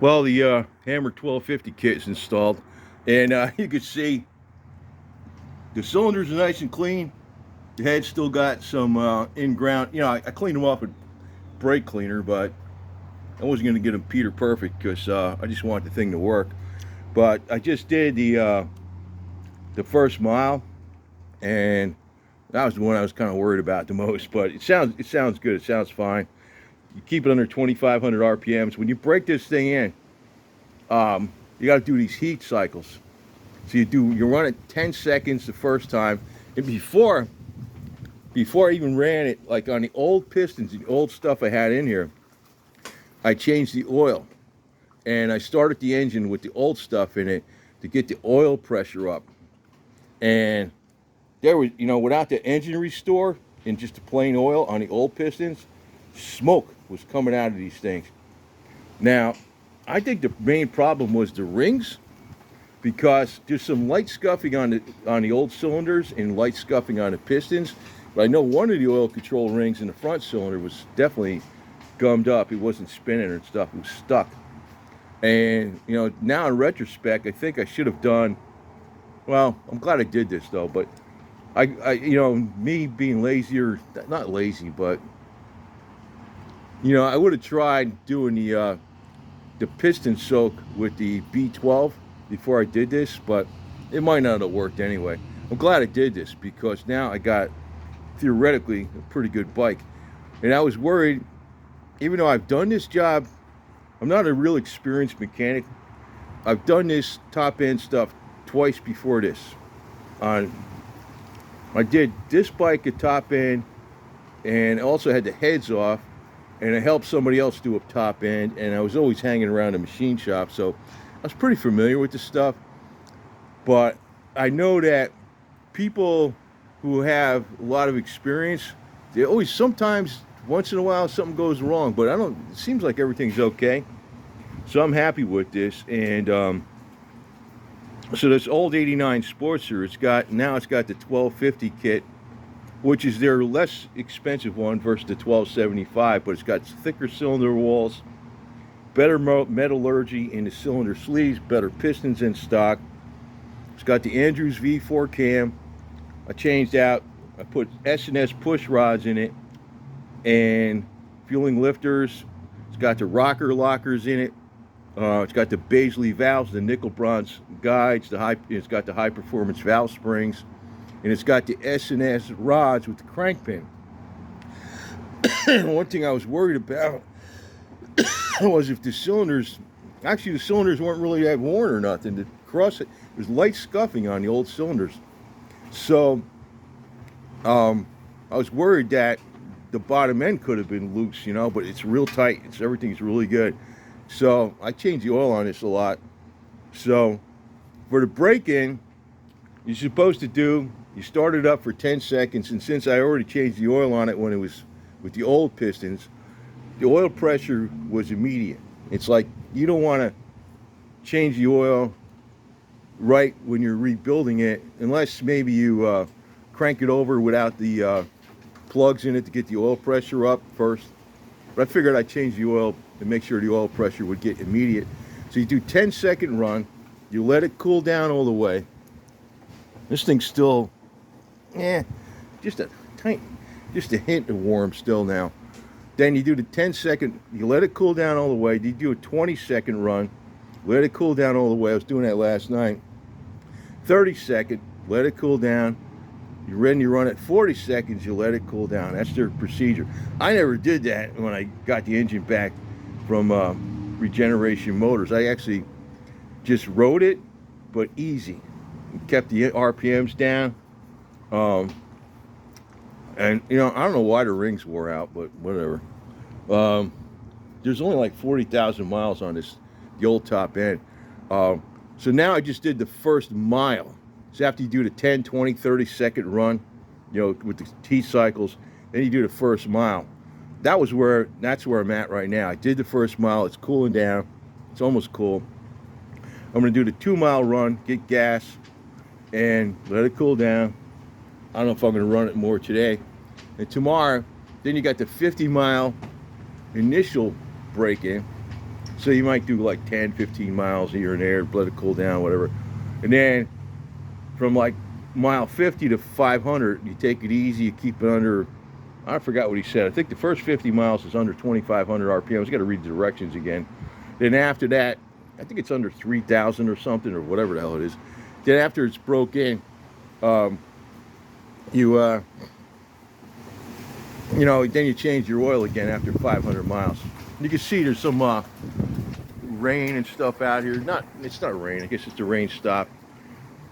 Well, the Hammer 1250 kit is installed, and you can see the cylinders are nice and clean. The head's still got some in-ground. I cleaned them up with brake cleaner, but I wasn't going to get them Peter perfect because I just want the thing to work. But I just did the first mile, and that was the one I was kind of worried about the most. But it sounds good. It sounds fine. You keep it under 2,500 RPMs. When you break this thing in, you got to do these heat cycles. So you run it 10 seconds the first time, and before I even ran it, like on the old pistons, the old stuff I had in here, I changed the oil, and I started the engine with the old stuff in it to get the oil pressure up. And there was, without the engine restore and just the plain oil on the old pistons, smoke was coming out of these things. Now, I think the main problem was the rings, because there's some light scuffing on the old cylinders and light scuffing on the pistons. But I know one of the oil control rings in the front cylinder was definitely gummed up. It wasn't spinning and stuff. It was stuck. And now in retrospect, I think I should have done. Well, I'm glad I did this though. But me being lazy, or not lazy, but I would have tried doing the piston soak with the B12 before I did this, but it might not have worked anyway. I'm glad I did this because now I got theoretically a pretty good bike. And I was worried, even though I've done this job, I'm not a real experienced mechanic. I've done this top end stuff twice before this. I did this bike at top end, and also had the heads off, and I helped somebody else do a top end, and I was always hanging around a machine shop, so I was pretty familiar with this stuff. But I know that people who have a lot of experience, they always, sometimes, once in a while, something goes wrong, but it seems like everything's okay. So I'm happy with this. And so this old 89 Sportster, it's got the 1250 kit, which is their less expensive one versus the 1275, but it's got thicker cylinder walls, better metallurgy in the cylinder sleeves, better pistons in stock. It's got the Andrews V4 cam. I put S&S push rods in it, and fueling lifters. It's got the rocker lockers in it. It's got the Baisley valves, the nickel bronze guides. It's got the high performance valve springs, and it's got the S&S rods with the crank pin. One thing I was worried about was if the cylinders weren't really that worn or nothing. To cross it, there's light scuffing on the old cylinders. So I was worried that the bottom end could have been loose, but it's real tight. Everything's really good. So I changed the oil on this a lot. So for the break-in, you're supposed to you start it up for 10 seconds, and since I already changed the oil on it when it was with the old pistons, the oil pressure was immediate. It's like you don't want to change the oil right when you're rebuilding it, unless maybe you crank it over without the plugs in it to get the oil pressure up first. But I figured I'd change the oil to make sure the oil pressure would get immediate. So you do 10-second run, you let it cool down all the way. This thing's still, just a hint of warm still now. Then you do the 10-second, you let it cool down all the way. You do a 20-second run, let it cool down all the way. I was doing that last night. 30-second, let it cool down. You run it 40 seconds, you let it cool down. That's their procedure. I never did that when I got the engine back from Regeneration Motors. I actually just rode it, but easy. Kept the RPMs down. And I don't know why the rings wore out, but whatever. There's only like 40,000 miles on the old top end. So now I just did the first mile. So after you do the 10, 20, 30-second run, with the heat cycles, then you do the first mile. That's where I'm at right now. I did the first mile. It's cooling down. It's almost cool. I'm going to do the 2-mile run, get gas, and let it cool down. I don't know if I'm going to run it more today. And tomorrow, then you got the 50-mile initial break-in. So you might do like 10, 15 miles here and there, let it cool down, whatever. And then from like mile 50 to 500, you take it easy, you keep it under, I forgot what he said. I think the first 50 miles is under 2,500 RPMs. You got to read the directions again. Then after that, I think it's under 3,000 or something, or whatever the hell it is. Then after it's broke in, you know, then you change your oil again after 500 miles. You can see there's some rain and stuff out here. It's not rain. I guess it's the rain stop.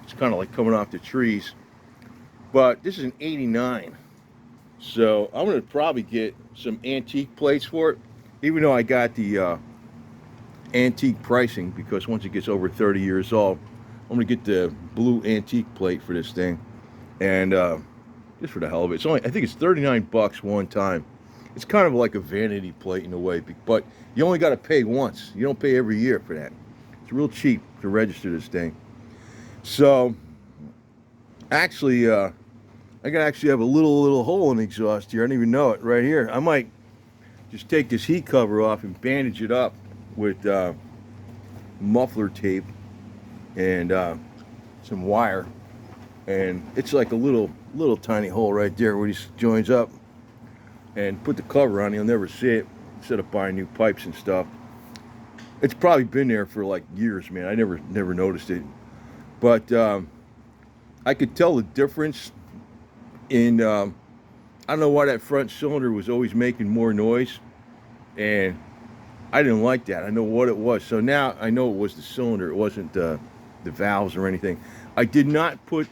It's kind of like coming off the trees. But this is an 89. So I'm going to probably get some antique plates for it, even though I got the antique pricing, because once it gets over 30 years old, I'm going to get the blue antique plate for this thing. And just for the hell of it. It's only, I think it's 39 bucks one time. It's kind of like a vanity plate in a way, but you only got to pay once. You don't pay every year for that. It's real cheap to register this thing. So, actually, I can actually have a little hole in the exhaust here. I don't even know it right here. I might just take this heat cover off and bandage it up with muffler tape and some wire. And it's like a little tiny hole right there where these joins up. And put the cover on, you'll never see it, instead of buying new pipes and stuff. It's probably been there for like years, man. I never noticed it. But I could tell the difference in, I don't know why that front cylinder was always making more noise. And I didn't like that. I know what it was. So now I know it was the cylinder. It wasn't the valves or anything. I did not put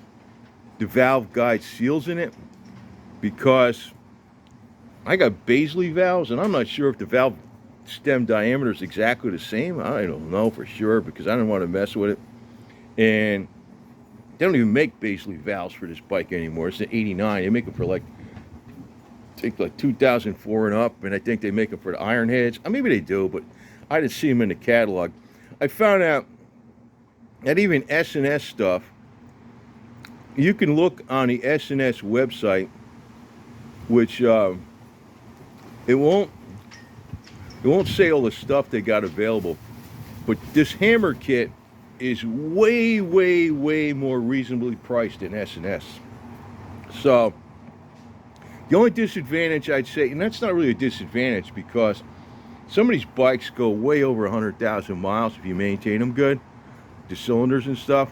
the valve guide seals in it because I got Baisley valves, and I'm not sure if the valve stem diameter is exactly the same. I don't know for sure because I didn't want to mess with it. And they don't even make Baisley valves for this bike anymore. It's an 89. They make them for like 2004 and up, and I think they make them for the iron heads. Maybe they do, but I didn't see them in the catalog. I found out that even S&S stuff, you can look on the S&S website, which it won't say all the stuff they got available, but this hammer kit is way more reasonably priced than S&S. So the only disadvantage I'd say, and that's not really a disadvantage because some of these bikes go way over 100,000 miles if you maintain them good, the cylinders and stuff.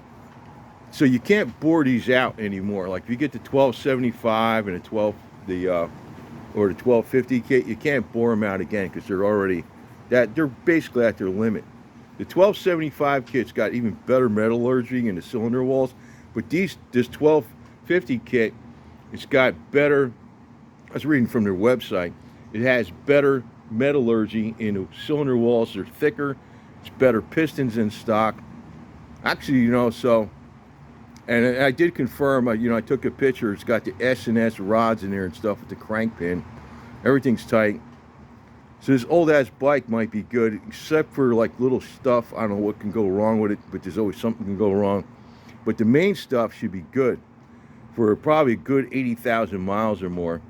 So you can't bore these out anymore. Like if you get the 1275 and or the 1250 kit, you can't bore them out again because they're basically at their limit. The 1275 kit's got even better metallurgy in the cylinder walls, but this 1250 kit, it's got better, I was reading from their website, it has better metallurgy in the cylinder walls. They're thicker, it's better pistons in stock. Actually, you know, so, and I did confirm, you know, I took a picture. It's got the S&S rods in there and stuff with the crank pin. Everything's tight. So this old-ass bike might be good, except for like little stuff. I don't know what can go wrong with it, but there's always something can go wrong. But the main stuff should be good for probably a good 80,000 miles or more.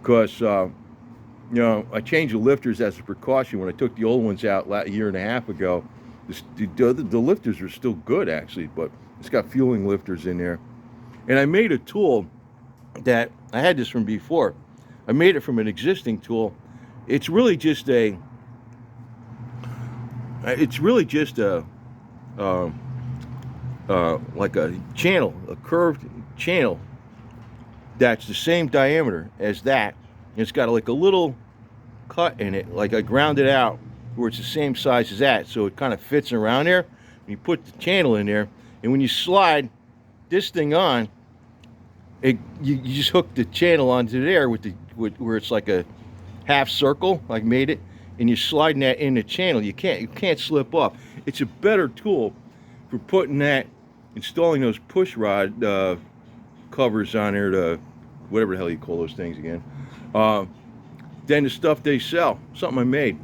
Because, you know, I changed the lifters as a precaution when I took the old ones out a year and a half ago. The lifters are still good, actually, but it's got fueling lifters in there. And I made a tool that, I had this from before. I made it from an existing tool. It's really just a like a channel, a curved channel that's the same diameter as that. It's got like a little cut in it, like I ground it out where it's the same size as that, so it kind of fits around there. You put the channel in there, and when you slide this thing on, you just hook the channel onto there where it's like a half circle, like made it, and you're sliding that in the channel. You can't slip off. It's a better tool for putting that, installing those push rod covers on there, to whatever the hell you call those things again, than the stuff they sell, something I made.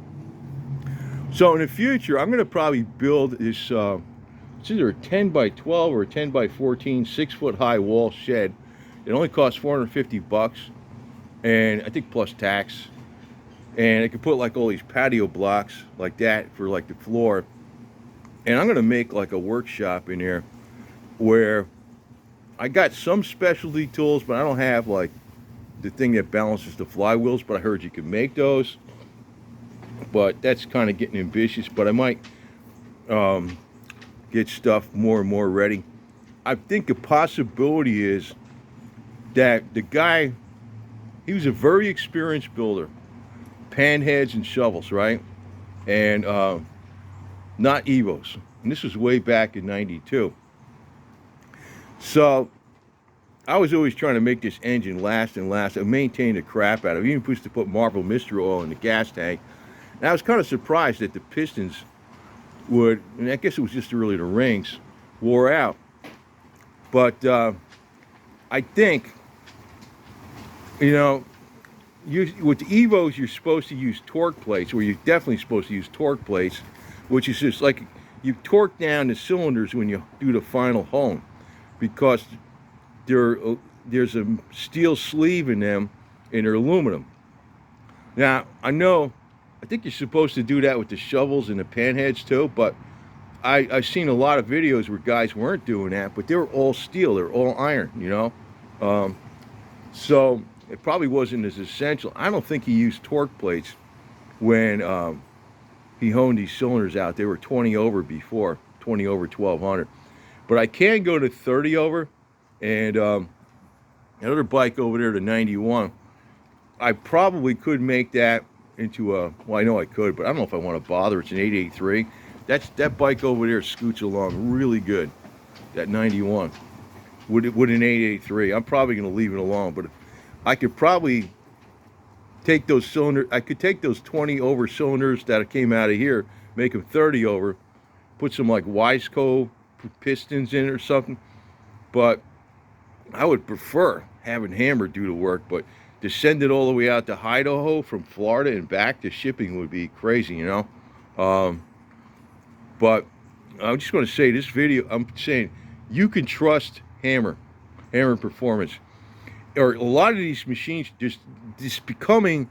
So in the future, I'm going to probably build this, it's either a 10 by 12 or a 10 by 14 6-foot high wall shed. It only costs 450 bucks, and I think plus tax. And I could put like all these patio blocks like that for like the floor. And I'm gonna make like a workshop in there where I got some specialty tools, but I don't have like the thing that balances the flywheels. But I heard you can make those. But that's kind of getting ambitious. But I might get stuff more and more ready. I think a possibility is that the guy, he was a very experienced builder, panheads and shovels, right? And not Evos. And this was way back in '92. So I was always trying to make this engine last and last. I maintained the crap out of it. I even used to put Marble Mystery Oil in the gas tank. And I was kind of surprised that the pistons would, and I guess it was just really the rings, wore out. But I think, you know, with the Evos, you're supposed to use torque plates, or you're definitely supposed to use torque plates, which is just like you torque down the cylinders when you do the final hone, because there's a steel sleeve in them and they're aluminum. Now, I think you're supposed to do that with the shovels and the panheads too, but I've seen a lot of videos where guys weren't doing that, but they were all steel, they're all iron, you know? So it probably wasn't as essential. I don't think he used torque plates when he honed these cylinders out. They were 20 over before, 20 over 1200. But I can go to 30 over, and another bike over there to 91. I probably could make that into a, well, I know I could, but I don't know if I want to bother. It's an 883. That bike over there scoots along really good, that 91, with an 883. I'm probably going to leave it alone, but I could probably take those cylinders, I could take those 20 over cylinders that came out of here, make them 30 over, put some like Wiseco pistons in it or something. But I would prefer having Hammer do the work, but to send it all the way out to Idaho from Florida and back, the shipping would be crazy, you know? But I'm just going to say this video, I'm saying you can trust Hammer Performance. Or a lot of these machines just becoming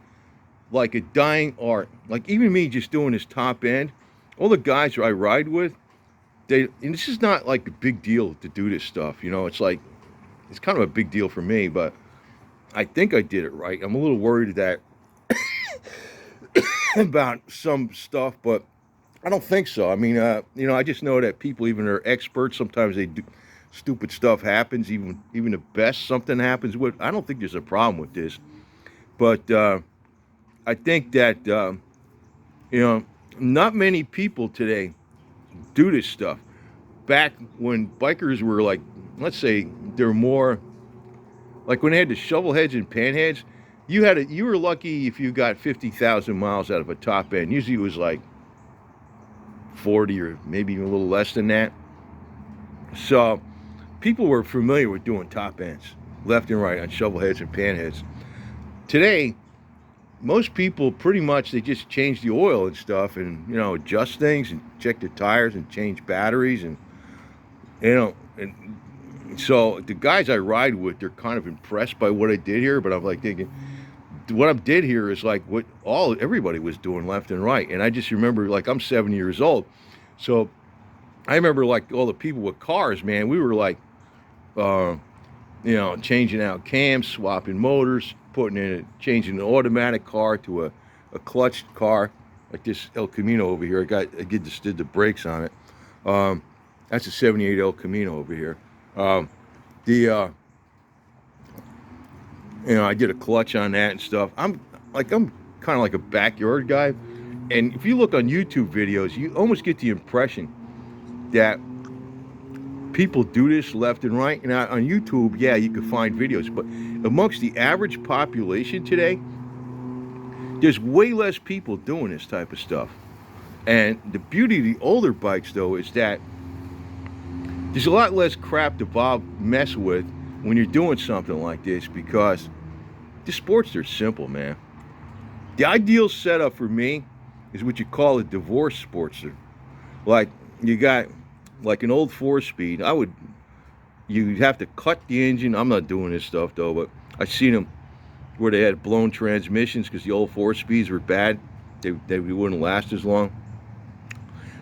like a dying art. Like even me just doing this top end, all the guys I ride with, and this is not like a big deal to do this stuff, you know? It's like, it's kind of a big deal for me, but I think I did it right. I'm a little worried that about some stuff, but I don't think so. I mean, you know, I just know that people, even are experts, sometimes they do stupid stuff happens, even the best something happens with. I don't think there's a problem with this, but I think that you know, not many people today do this stuff. Back when bikers were like, let's say they're more like when they had the shovel heads and pan heads, you were lucky if you got 50,000 miles out of a top end. Usually it was like 40 or maybe even a little less than that. So people were familiar with doing top ends left and right on shovel heads and pan heads. Today, most people pretty much, they just change the oil and stuff and, you know, adjust things and check the tires and change batteries and, you know, and so the guys I ride with, they're kind of impressed by what I did here, but I'm like thinking, what I did here is like what everybody was doing left and right. And I just remember, like, I'm 70 years old, so I remember like all the people with cars, man, we were like, you know, changing out cams, swapping motors, changing an automatic car to a clutched car, like this El Camino over here. I did the brakes on it. That's a 78 El Camino over here. You know, I did a clutch on that and stuff. I'm kind of like a backyard guy, and if you look on YouTube videos, you almost get the impression that people do this left and right. And on YouTube, yeah, you can find videos, but amongst the average population today, there's way less people doing this type of stuff. And the beauty of the older bikes, though, is that there's a lot less crap to mess with when you're doing something like this, because the Sportster's simple, man. The ideal setup for me is what you call a divorce Sportster. Like, you got like an old 4-speed. You'd have to cut the engine. I'm not doing this stuff though, but I've seen them where they had blown transmissions because the old 4-speeds were bad. They wouldn't last as long.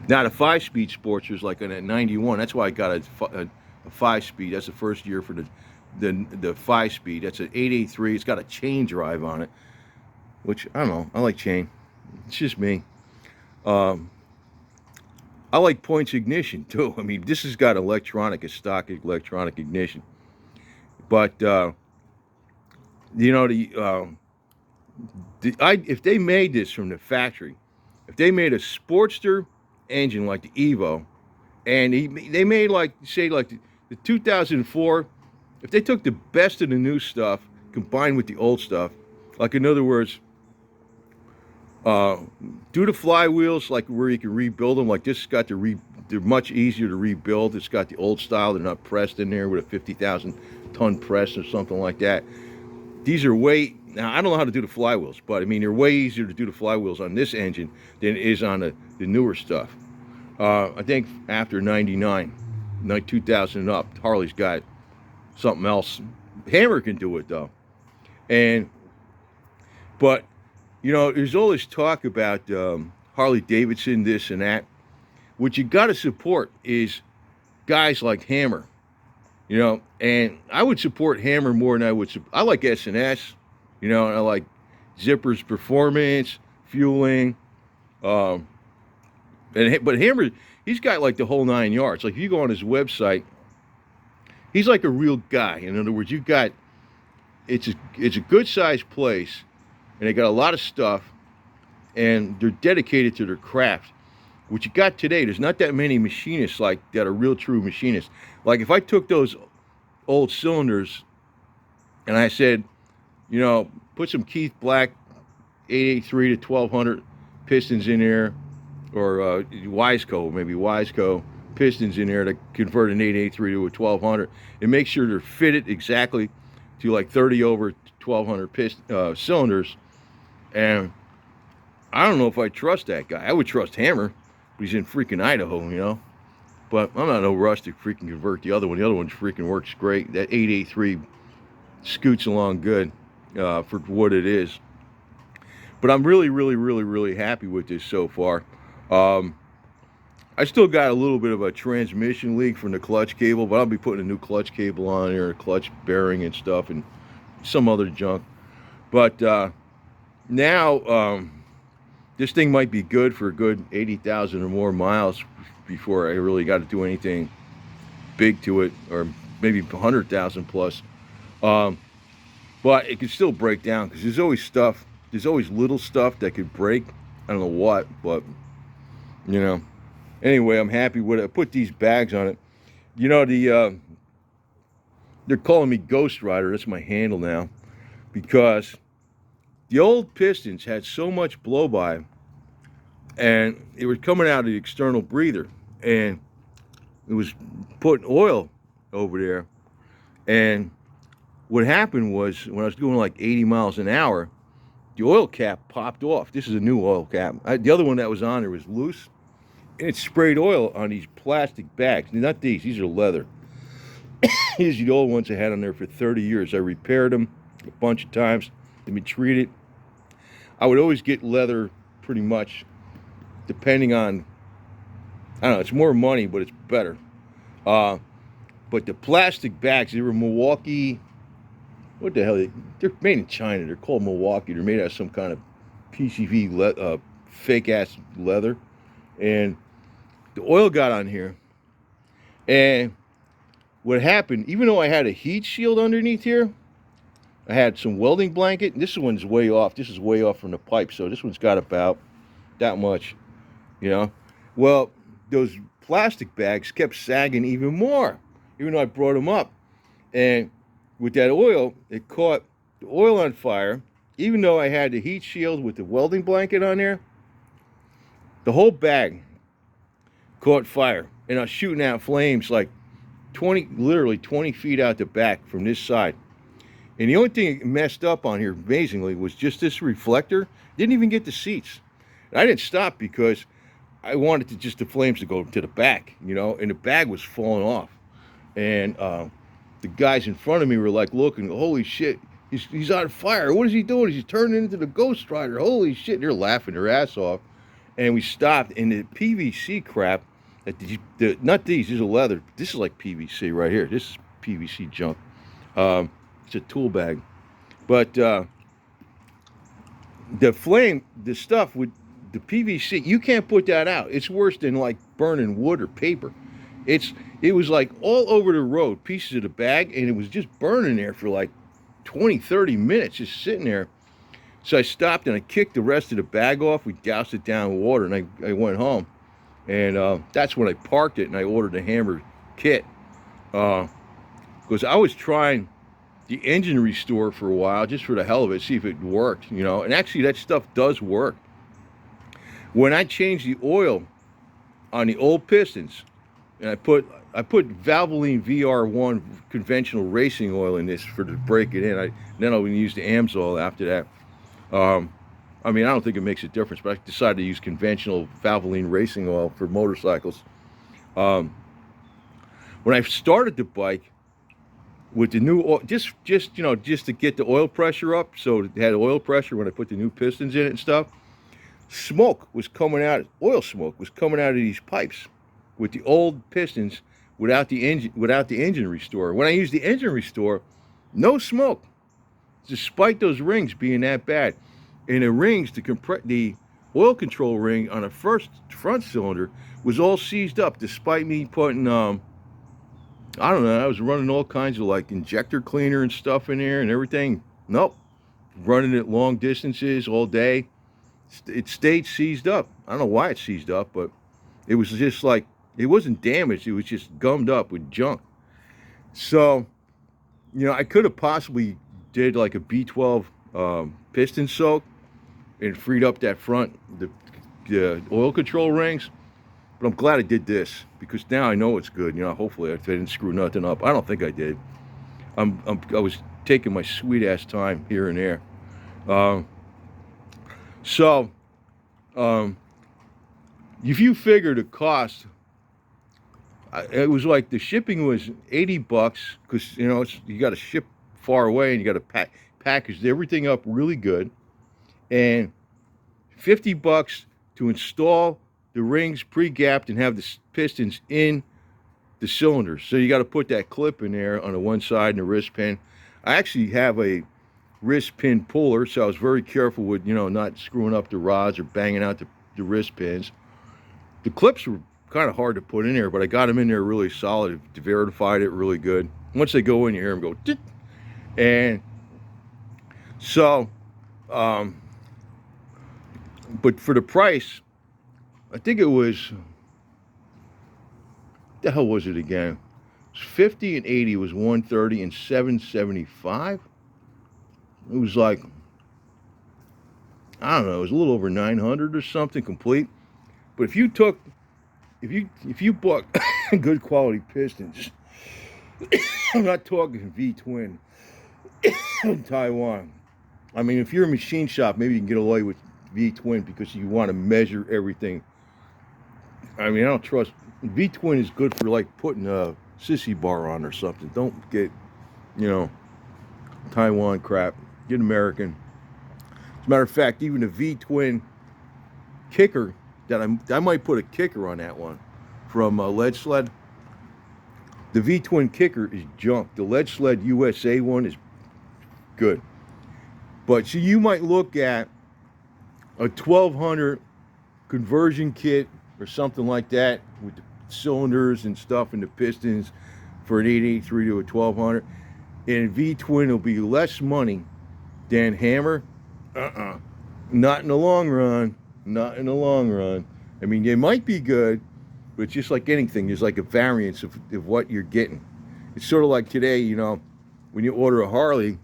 Now the 5-speed Sportster's like on a 91. That's why I got a 5-speed. That's the first year for the 5-speed. That's an 883. It's got a chain drive on it, which I don't know. I like chain. It's just me. I like points ignition too. I mean, this has got a stock electronic ignition. But you know, if they made this from the factory, if they made a Sportster engine like the Evo, and they made like the 2004, if they took the best of the new stuff combined with the old stuff, like in other words, do the flywheels like where you can rebuild them, like this has got they're much easier to rebuild. It's got the old style, they're not pressed in there with a 50,000 ton press or something like that. These are now I don't know how to do the flywheels, but I mean they're way easier to do the flywheels on this engine than it is on the newer stuff. I think after 99, 2000 and up, Harley's got something else. Hammer can do it though. But you know, there's all this talk about Harley Davidson, this and that. What you got to support is guys like Hammer, you know. And I would support Hammer more than I would. I like S&S, you know, and I like Zipper's performance, fueling. But Hammer, he's got like the whole 9 yards. Like if you go on his website, he's like a real guy. In other words, it's a good sized place. And they got a lot of stuff, and they're dedicated to their craft. What you got today, there's not that many machinists like that are real true machinists. Like if I took those old cylinders and I said, you know, put some Keith Black 883 to 1200 pistons in there, or Wiseco pistons in there to convert an 883 to a 1200, and make sure they're fitted exactly to like 30 over 1200 cylinders. And I don't know if I trust that guy. I would trust Hammer, but he's in freaking Idaho, you know. But I'm not no rush to freaking convert the other one. The other one freaking works great. That 883 scoots along good for what it is. But I'm really, really, really, really happy with this so far. I still got a little bit of a transmission leak from the clutch cable, but I'll be putting a new clutch cable on there, a clutch bearing and stuff, and some other junk. But now this thing might be good for a good 80,000 or more miles before I really got to do anything big to it, or maybe 100,000 plus. But it can still break down because there's always little stuff that could break. I don't know what, but you know. Anyway, I'm happy with it. I put these bags on it. You know, they're calling me Ghost Rider. That's my handle now, because the old pistons had so much blow-by, and it was coming out of the external breather, and it was putting oil over there. And what happened was, when I was doing like 80 miles an hour, the oil cap popped off. This is a new oil cap. The other one that was on there was loose, and it sprayed oil on these plastic bags. Not these are leather. These are the old ones I had on there for 30 years. I repaired them a bunch of times. They've been treated. I would always get leather, pretty much, depending on, I don't know, it's more money, but it's better. But the plastic bags, they were Milwaukee, what the hell, they're made in China. They're called Milwaukee. They're made out of some kind of PCV fake-ass leather. And the oil got on here. And what happened, even though I had a heat shield underneath here, I had some welding blanket. And this one's way off. This is way off from the pipe. So this one's got about that much, you know. Well, those plastic bags kept sagging even more, even though I brought them up. And with that oil, it caught the oil on fire. Even though I had the heat shield with the welding blanket on there, the whole bag caught fire. And I was shooting out flames like literally 20 feet out the back from this side. And the only thing that messed up on here, amazingly, was just this reflector. Didn't even get the seats. And I didn't stop because I wanted the flames to go to the back, you know, and the bag was falling off. And the guys in front of me were like looking, holy shit, He's on fire. What is he doing? He's turning into the Ghost Rider. Holy shit. They're laughing their ass off. And we stopped, and the PVC crap, not these, these are leather. This is like PVC right here. This is PVC junk. It's a tool bag. But the stuff with the PVC, you can't put that out. It's worse than like burning wood or paper. It was like all over the road, pieces of the bag, and it was just burning there for like 20, 30 minutes, just sitting there. So I stopped and I kicked the rest of the bag off. We doused it down with water, and I went home. And that's when I parked it, and I ordered a hammer kit. Because I was trying the engine restore for a while, just for the hell of it, see if it worked, you know. And actually, that stuff does work. When I changed the oil on the old pistons, and I put Valvoline VR1 conventional racing oil in this to break it in. Then I would use the AMSOIL after that. I mean, I don't think it makes a difference, but I decided to use conventional Valvoline racing oil for motorcycles. When I started the bike with the new oil, just to get the oil pressure up, so it had oil pressure when I put the new pistons in it and stuff. Smoke was coming out, oil smoke was coming out of these pipes with the old pistons without the engine restore. When I used the engine restore, no smoke, despite those rings being that bad. And the rings, the oil control ring on the front cylinder was all seized up, despite me putting I don't know, I was running all kinds of like injector cleaner and stuff in there and everything. Nope, running it long distances all day. It stayed seized up. I don't know why it seized up, but it was just like, it wasn't damaged. It was just gummed up with junk. So, I could have possibly did like a B12 piston soak and freed up that front, the oil control rings. But I'm glad I did this, because now I know it's good. Hopefully I didn't screw nothing up. I don't think I did. I was taking my sweet ass time here and there. If you figure the cost, it was like the shipping was $80, because you got to ship far away and you got to package everything up really good, and $50 to install the rings pre-gapped and have the pistons in the cylinders. So you got to put that clip in there on the one side and the wrist pin. I actually have a wrist pin puller, so I was very careful with not screwing up the rods or banging out the wrist pins. The clips were kind of hard to put in there, but I got them in there really solid. Verified it really good. Once they go in, you hear them go tick. And so but for the price, I think it was, what the hell was it again? It was 50 and 80 was 130 and 775. It was like, I don't know, it was a little over 900 or something complete. But if you bought good quality pistons, I'm not talking V-twin in Taiwan. I mean, if you're a machine shop, maybe you can get away with V-twin because you want to measure everything. I mean, I don't trust. V-twin is good for like putting a sissy bar on or something. Don't get, Taiwan crap. Get American. As a matter of fact, even the V-twin kicker, I might put a kicker on that one from Lead Sled. The V-twin kicker is junk. The Lead Sled USA one is good. But so you might look at a 1200 conversion kit or something like that with the cylinders and stuff and the pistons for an 883 to a 1200. And V-twin will be less money than hammer. Not in the long run. Not in the long run. I mean, they might be good, but it's just like anything. There's like a variance of what you're getting. It's sort of like today, when you order a Harley,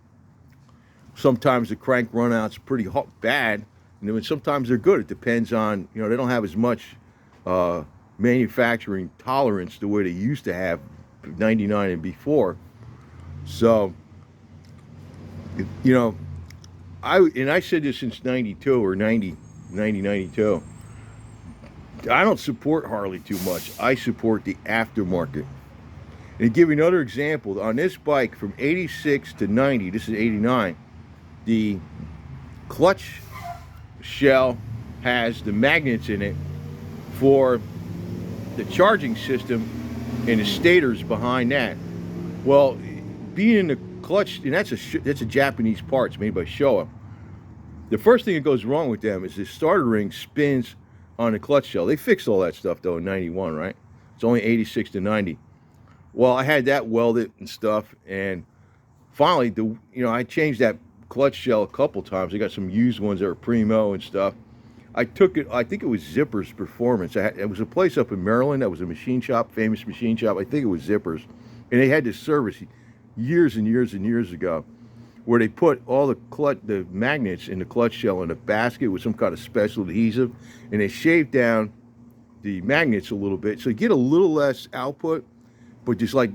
sometimes the crank runout's pretty bad, and then sometimes they're good. It depends on, they don't have as much manufacturing tolerance the way they used to have 99 and before. So, I said this since 92 or 92. I don't support Harley too much. I support the aftermarket. And to give you another example, on this bike from 86 to 90, this is 89, the clutch shell has the magnets in it for the charging system and the stators behind that. Well, being in the clutch, and that's a Japanese parts made by Showa. The first thing that goes wrong with them is the starter ring spins on the clutch shell. They fixed all that stuff though in 91, right? It's only 86 to 90. Well, I had that welded and stuff, and finally, I changed that clutch shell a couple times. I got some used ones that were primo and stuff. I took it, I think it was Zippers Performance. It was a place up in Maryland that was a machine shop, famous machine shop. I think it was Zippers. And they had this service years and years and years ago where they put all the magnets in the clutch shell in a basket with some kind of special adhesive, and they shaved down the magnets a little bit. So you get a little less output, but just like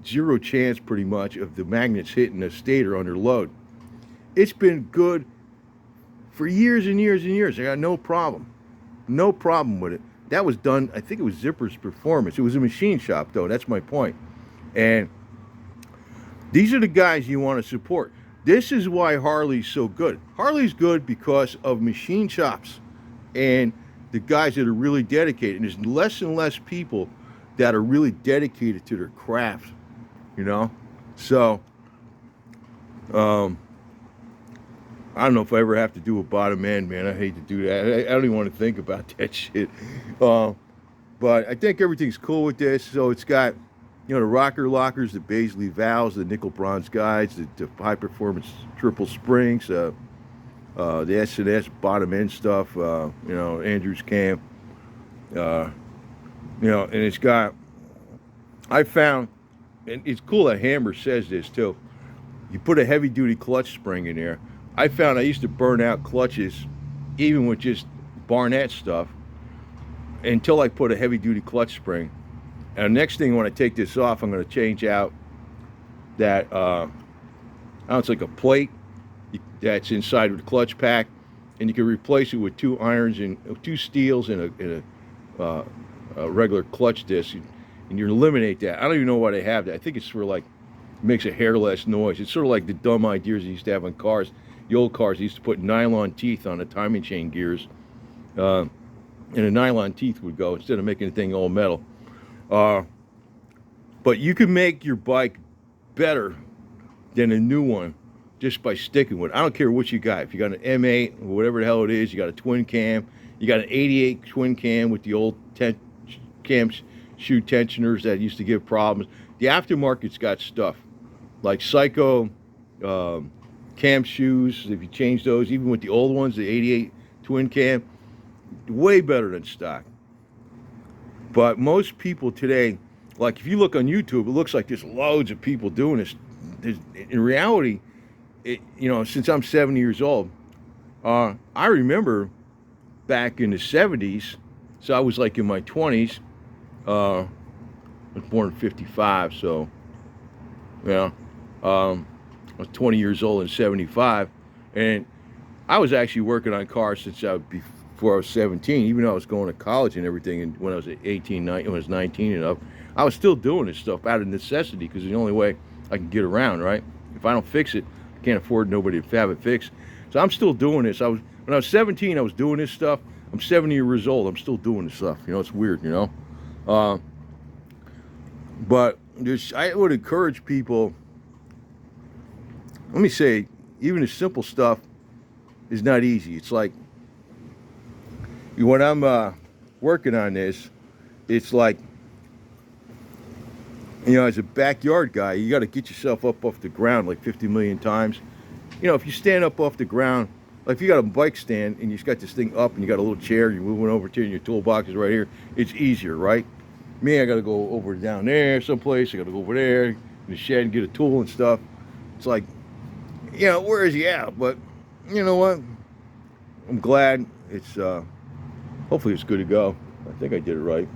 zero chance pretty much of the magnets hitting the stator under load. It's been good for years and years and years. I got no problem with it. That was done, I think it was Zippers Performance. It was a machine shop though, that's my point. And these are the guys you want to support. This is why Harley's so good. Harley's good because of machine shops and the guys that are really dedicated. And there's less and less people that are really dedicated to their craft, So, I don't know if I ever have to do a bottom end, man. I hate to do that. I don't even want to think about that shit. But I think everything's cool with this. So it's got, the rocker lockers, the Baisley valves, the nickel bronze guides, the high performance triple springs, the S&S bottom end stuff, Andrews cam, and it's got, I found, and it's cool that Hammer says this too, you put a heavy duty clutch spring in there. I found I used to burn out clutches even with just Barnett stuff until I put a heavy duty clutch spring. And the next thing when I take this off, I'm going to change out that, it's like a plate that's inside of the clutch pack, and you can replace it with 2 irons and 2 steels and a regular clutch disc, and you eliminate that. I don't even know why they have that. I think it's for makes a hairless noise. It's sort of like the dumb ideas they used to have on cars. The old cars, they used to put nylon teeth on the timing chain gears, and the nylon teeth would go instead of making the thing all metal. But you can make your bike better than a new one just by sticking with it. I don't care what you got. If you got an M8 or whatever the hell it is, you got a twin cam, you got an 88 twin cam with the old cam shoe tensioners that used to give problems. The aftermarket's got stuff like Psycho cam shoes. If you change those, even with the old ones, the 88 twin cam, way better than stock. But most people today, like if you look on YouTube, it looks like there's loads of people doing this. In reality, since I'm 70 years old, I remember back in the 70s, so I was like in my 20s, I was born in 55, so, I was 20 years old in 75, and I was actually working on cars since before I was 17, even though I was going to college and everything, and when I was 18, 19, when I was 19 and up, I was still doing this stuff out of necessity, because it's the only way I can get around, right? If I don't fix it, I can't afford nobody to have it fixed. So I'm still doing this. When I was 17, I was doing this stuff. I'm 70 years old, I'm still doing this stuff. It's weird, But I would encourage people, let me say, even the simple stuff is not easy. It's like, when I'm working on this, it's like, as a backyard guy, you got to get yourself up off the ground like 50 million times. If you stand up off the ground, like if you got a bike stand and you just got this thing up and you got a little chair, you're moving over to it and your toolbox is right here, it's easier, right? Me, I got to go over down there someplace, I got to go over there in the shed and get a tool and stuff. It's like, where is he at? But you know what? I'm glad it's, hopefully it's good to go. I think I did it right.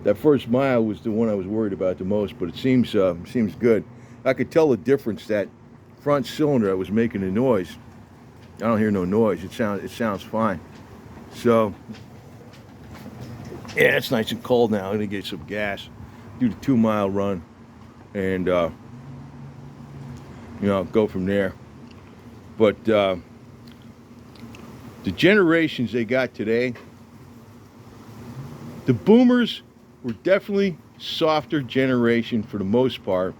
That first mile was the one I was worried about the most, but it seems good. I could tell the difference. That front cylinder that was making a noise, I don't hear no noise. It sounds fine. So yeah, it's nice and cold now. I'm gonna get some gas, do the 2 mile run, and go from there. But the generations they got today, the boomers were definitely softer generation for the most part,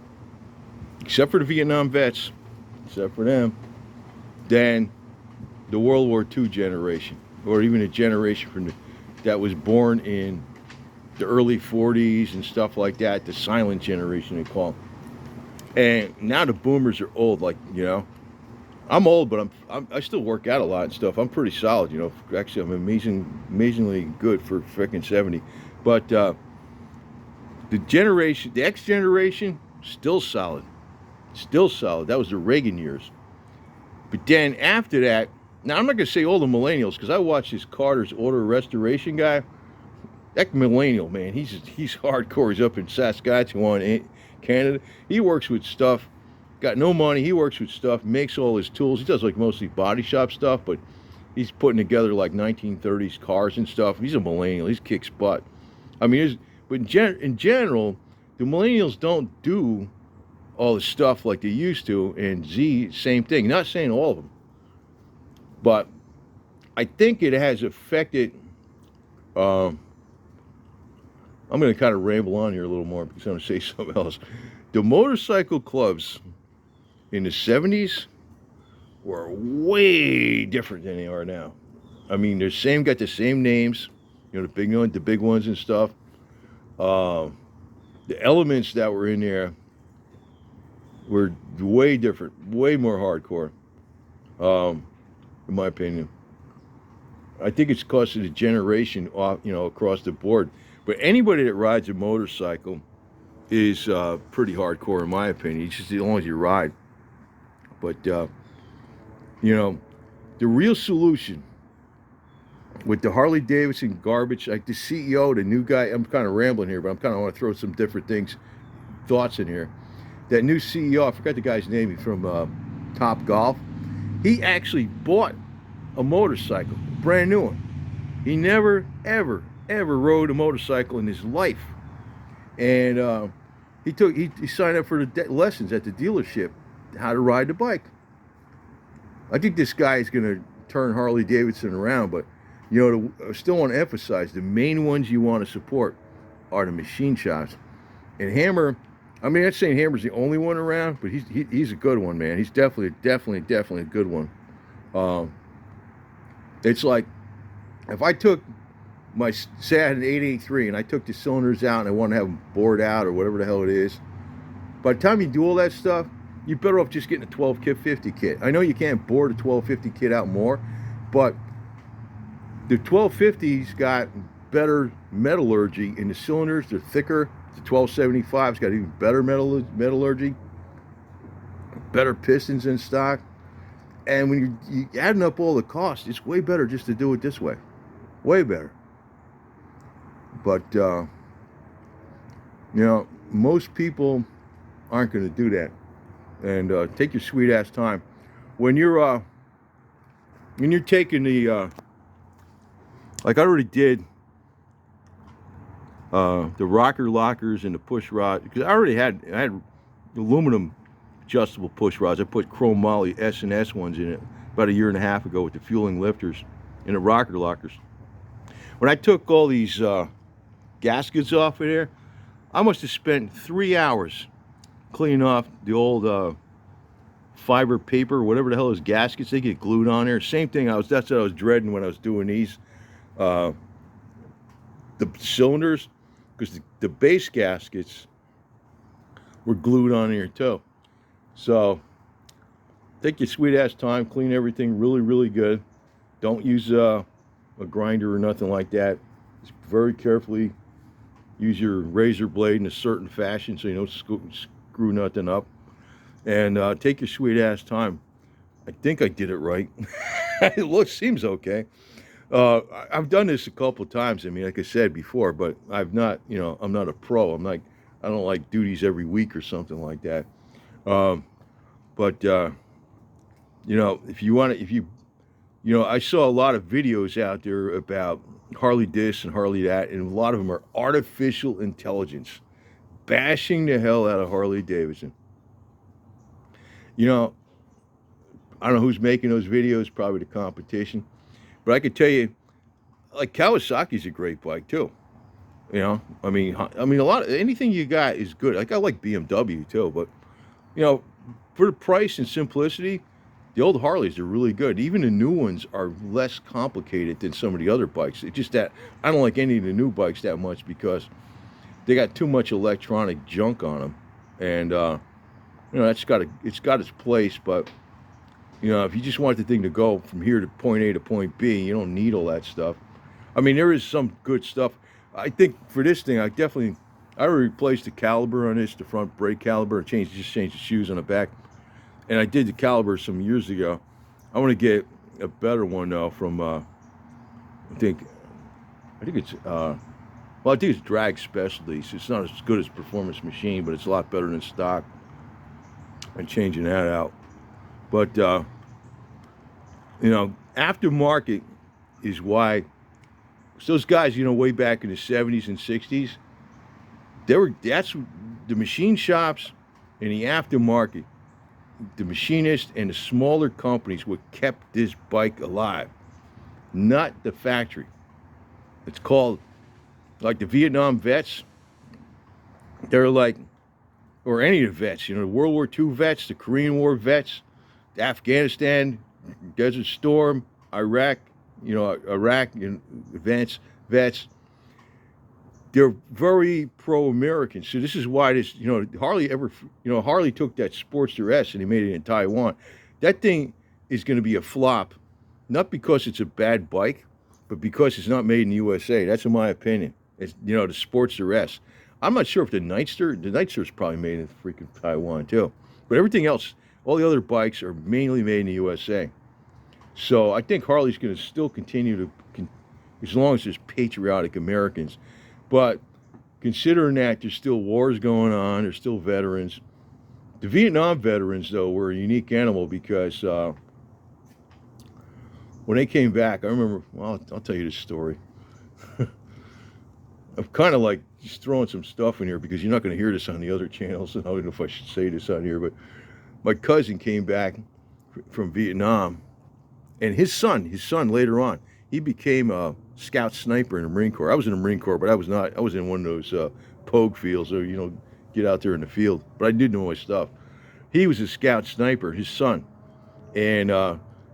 except for the Vietnam vets, except for them, than the World War II generation, or even a generation that was born in the early 40s and stuff like that, the silent generation they call them. And now the boomers are old, like, I'm old, but I still work out a lot and stuff. I'm pretty solid, Actually, I'm amazingly good for freaking 70. But the X generation, still solid. Still solid. That was the Reagan years. But then after that, now I'm not going to say all the millennials, because I watched this Carter's Order Restoration guy. That millennial, man, he's hardcore. He's up in Saskatchewan, Canada. He works with stuff, got no money. He works with stuff, makes all his tools. He does like mostly body shop stuff, but he's putting together like 1930s cars and stuff. He's a millennial. He kicks butt. I mean, but in general, the millennials don't do all the stuff like they used to, and Z, same thing. Not saying all of them, but I think it has affected. I'm going to kind of ramble on here a little more because I'm going to say something else. The motorcycle clubs in the 70s were way different than they are now. I mean, got the same names, the big ones and stuff. The elements that were in there were way different, way more hardcore, in my opinion. I think it's because of the generation, across the board. But anybody that rides a motorcycle is pretty hardcore, in my opinion. It's just as long as you ride. But, the real solution with the Harley Davidson garbage, like the CEO, the new guy, I'm kind of rambling here, but I'm kind of want to throw some different thoughts in here. That new CEO, I forgot the guy's name, he's from Top Golf. He actually bought a motorcycle, brand new one. He never, ever rode a motorcycle in his life, and he signed up for the lessons at the dealership, how to ride the bike. I think this guy is going to turn Harley Davidson around, but I still want to emphasize the main ones you want to support are the machine shops. And Hammer, I mean, I'm not saying Hammer's the only one around, but he's a good one, man. He's definitely a good one. It's like if I took say I had an 883 and I took the cylinders out and I want to have them bored out or whatever the hell it is. By the time you do all that stuff, you're better off just getting a 1250 kit. I know you can't bore the 1250 kit out more, but the 1250's got better metallurgy in the cylinders. They're thicker. The 1275's got even better metallurgy, better pistons in stock. And when you're adding up all the costs, it's way better just to do it this way. Way better. But, most people aren't going to do that. And take your sweet ass time. When you're taking the, like I already did, the rocker lockers and the push rod, because I had aluminum adjustable push rods. I put chrome moly S&S ones in it about 1.5 years ago with the fueling lifters and the rocker lockers. When I took all these gaskets off of there, I must have spent 3 hours cleaning off the old fiber paper, whatever the hell those gaskets, they get glued on there. Same thing, that's what I was dreading when I was doing these, the cylinders, because the base gaskets were glued on here too. So take your sweet ass time, clean everything really, really good. Don't use a grinder or nothing like that. Just very carefully use your razor blade in a certain fashion so you don't screw nothing up. And take your sweet ass time. I think I did it right. It seems okay. I've done this a couple times. I mean, like I said before, but I've not, I'm not a pro. I don't like duties every week or something like that. But if you want to, I saw a lot of videos out there about Harley this and Harley that, and a lot of them are artificial intelligence. bashing the hell out of Harley Davidson. You know, I don't know who's making those videos, probably the competition. But I could tell you, like Kawasaki's a great bike too. You know, I mean, a lot of anything you got is good. Like I like BMW too, but you know, for the price and simplicity, the old Harleys are really good. Even the new ones are less complicated than some of the other bikes. It's just that I don't like any of the new bikes that much because they got too much electronic junk on them, and you know it's got its place. But you know, if you just want the thing to go from here to point A to point B, you don't need all that stuff. I mean, there is some good stuff. I think for this thing, I replaced the caliber on this, the front brake caliber, just changed the shoes on the back, and I did the caliber some years ago. I want to get a better one though from I think it's well, I think it's Drag Specialties. It's not as good as Performance Machine, but it's a lot better than stock. I'm changing that out, but you know, aftermarket is why. So those guys, you know, way back in the 70s and 60s, that's the machine shops and the aftermarket, the machinists and the smaller companies what kept this bike alive, not the factory. It's called, like the Vietnam vets, they're like, or any of the vets, you know, the World War II vets, the Korean War vets, the Afghanistan, Desert Storm, Iraq, you know, Iraq and vets, they're very pro-American. So this is why this, you know, Harley took that Sportster S and he made it in Taiwan. That thing is going to be a flop, not because it's a bad bike, but because it's not made in the USA. That's in my opinion. It's, you know, the Sportster S. I'm not sure if the Nightster is probably made in freaking Taiwan too. But everything else, all the other bikes are mainly made in the USA. So I think Harley's going to still continue to, as long as there's patriotic Americans. But considering that there's still wars going on, there's still veterans. The Vietnam veterans, though, were a unique animal because when they came back, I remember, well, I'll tell you this story. I'm kind of like just throwing some stuff in here because you're not going to hear this on the other channels. And I don't know if I should say this on here, but my cousin came back from Vietnam. And his son later on, he became a scout sniper in the Marine Corps. I was in the Marine Corps, but I was in one of those pogue fields, or, you know, get out there in the field. But I did know my stuff. He was a scout sniper, his son. And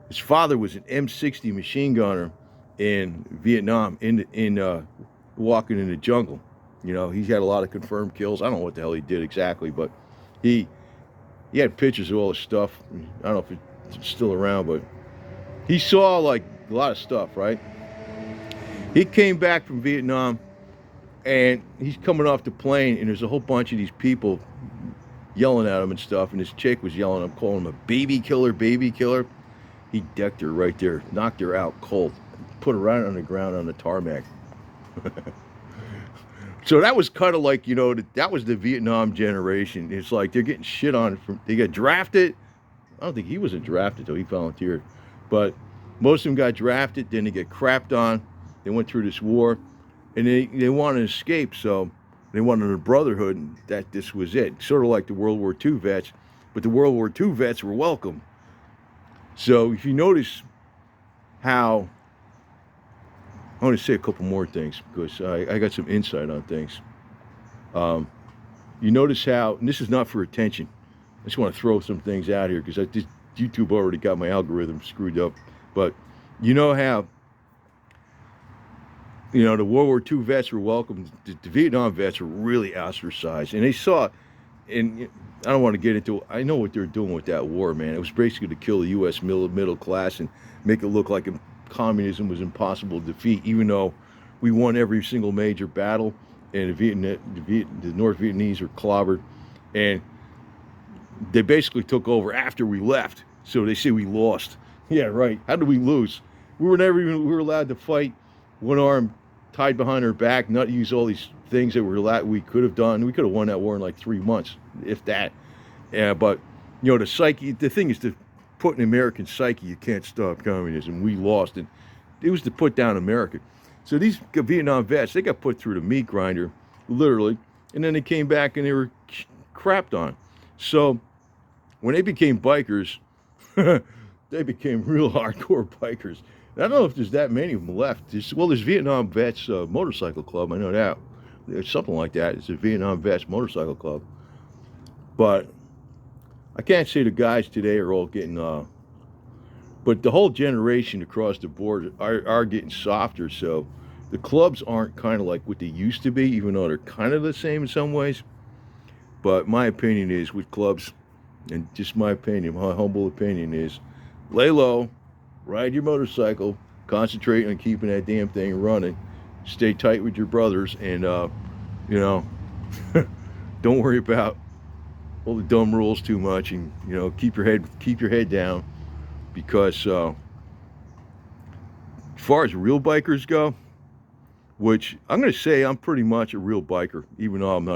his father was an M60 machine gunner in Vietnam, in walking in the jungle. You know, he had a lot of confirmed kills. I don't know what the hell he did exactly, but he had pictures of all the stuff. I don't know if it's still around, but he saw like a lot of stuff, right? He came back from Vietnam and he's coming off the plane and there's a whole bunch of these people yelling at him and stuff, and this chick was yelling at him, calling him a baby killer, baby killer. He decked her right there, knocked her out cold, put her right on the ground on the tarmac. So that was kind of like, you know, that was the Vietnam generation. It's like they're getting shit on they got drafted. I don't think he wasn't drafted though, he volunteered. But most of them got drafted, then they get crapped on. They went through this war, and they wanted to escape, so they wanted a brotherhood, and that this was it. Sort of like the World War II vets, but the World War II vets were welcome. So if you notice how, I want to say a couple more things, because I got some insight on things. You notice how, and this is not for attention, I just want to throw some things out here, because YouTube already got my algorithm screwed up. But you know how, you know, the World War II vets were welcome. The Vietnam vets were really ostracized. And they saw, and I don't want to get into it. I know what they're doing with that war, man. It was basically to kill the U.S. middle class and make it look like communism was impossible to defeat, even though we won every single major battle, and the North Vietnamese were clobbered. And they basically took over after we left. So they say we lost. Yeah, right. How did we lose? We were allowed to fight one arm tied behind our back, not use all these things that we could have done. We could have won that war in like 3 months, if that. Yeah, but you know, the thing is to put in American psyche, you can't stop communism. We lost, and it was to put down America. So these Vietnam vets, they got put through the meat grinder, literally, and then they came back and they were crapped on. So when they became bikers, they became real hardcore bikers. I don't know if there's that many of them left. There's Vietnam Vets Motorcycle Club. I know that. There's something like that. It's a Vietnam Vets Motorcycle Club. But I can't say the guys today are all getting, but the whole generation across the board are getting softer. So the clubs aren't kind of like what they used to be, even though they're kind of the same in some ways. But my opinion is with clubs, and just my opinion, my humble opinion is, lay low, ride your motorcycle, concentrate on keeping that damn thing running, stay tight with your brothers, and you know, don't worry about all the dumb rules too much, and keep your head down, because as far as real bikers go, which I'm going to say I'm pretty much a real biker, even though I'm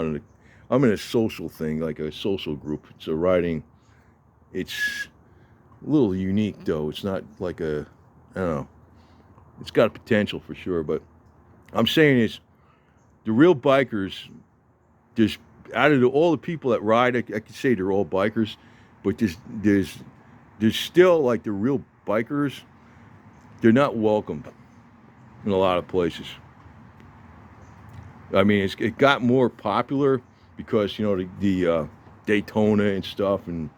in a social thing, like a social group. It's a riding. It's a little unique though. It's not like I don't know. It's got potential for sure, but I'm saying is the real bikers. Just out of all the people that ride, I could say they're all bikers, but there's still like the real bikers. They're not welcomed in a lot of places. I mean, it got more popular because the Daytona and stuff, and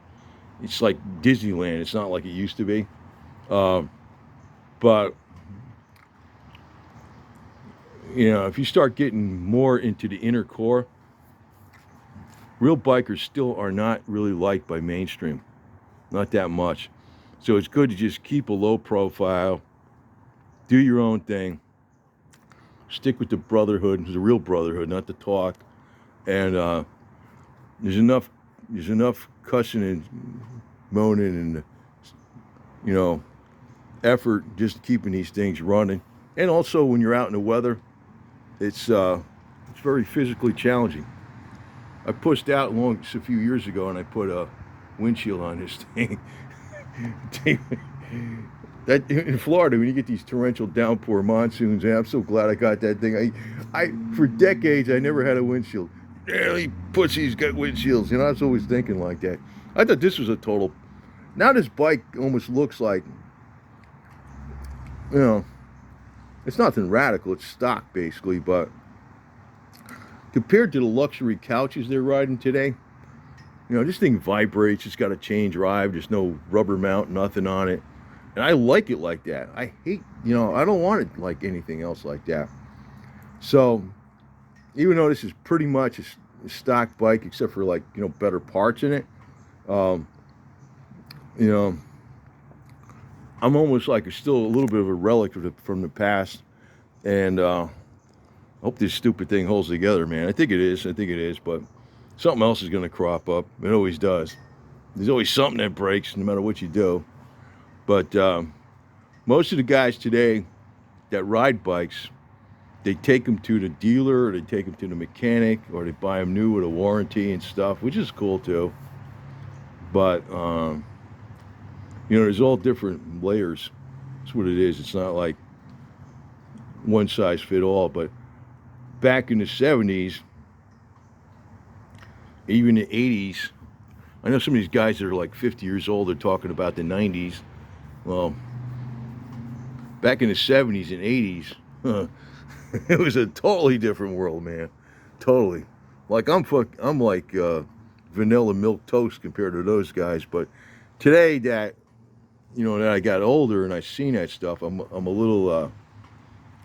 it's like Disneyland. It's not like it used to be, but if you start getting more into the inner core, real bikers still are not really liked by mainstream, not that much. So it's good to just keep a low profile, do your own thing, stick with the brotherhood, the real brotherhood, not the talk. And there's enough cussing and moaning and effort just keeping these things running. And also when you're out in the weather, it's very physically challenging. I pushed out a few years ago, and I put a windshield on this thing. That in Florida, when you get these torrential downpour monsoons, I'm so glad I got that thing. I for decades I never had a windshield. Really, pussies got windshields. I was always thinking like that. I thought this was a total. Now this bike almost looks like, it's nothing radical. It's stock basically, but compared to the luxury couches they're riding today, this thing vibrates. It's got a chain drive. There's no rubber mount, nothing on it. And I like it like that. I hate, I don't want it like anything else like that. So, even though this is pretty much a stock bike, except for better parts in it, I'm almost like still a little bit of a relic from the past. And I hope this stupid thing holds together, man. I think it is, but something else is going to crop up. It always does. There's always something that breaks, no matter what you do. But most of the guys today that ride bikes, they take them to the dealer, or they take them to the mechanic, or they buy them new with a warranty and stuff, which is cool too. But there's all different layers. That's what it is. It's not like one size fit all. But back in the 70s, even the 80s, I know some of these guys that are like 50 years old are talking about the 90s. Well, back in the 70s and 80s, it was a totally different world, man. Totally. Like I'm like vanilla milk toast compared to those guys. But today that that I got older and I seen that stuff, I'm a little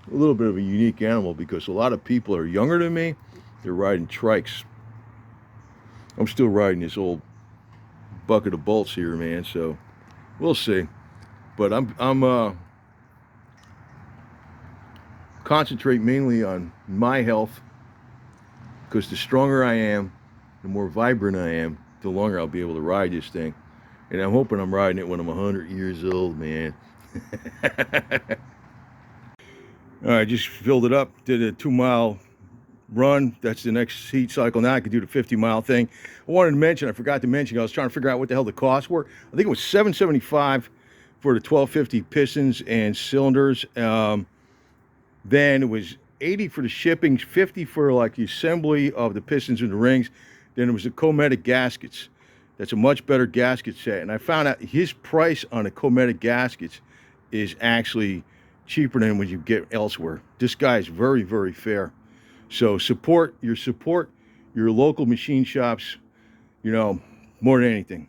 bit of a unique animal, because a lot of people are younger than me. They're riding trikes. I'm still riding this old bucket of bolts here, man. So we'll see. But I'm concentrate mainly on my health, because the stronger I am, the more vibrant I am, the longer I'll be able to ride this thing. And I'm hoping I'm riding it when I'm 100 years old, man. All right, just filled it up, did a 2-mile run. That's the next heat cycle. Now I can do the 50-mile thing. I wanted to mention, I forgot to mention, I was trying to figure out what the hell the costs were. I think it was $775 for the 1250 pistons and cylinders. Then it was $80 for the shipping, $50 for like the assembly of the pistons and the rings. Then it was the Cometic gaskets. That's a much better gasket set. And I found out his price on the Cometic gaskets is actually cheaper than what you get elsewhere. This guy is very, very fair. So support your local machine shops, you know, more than anything.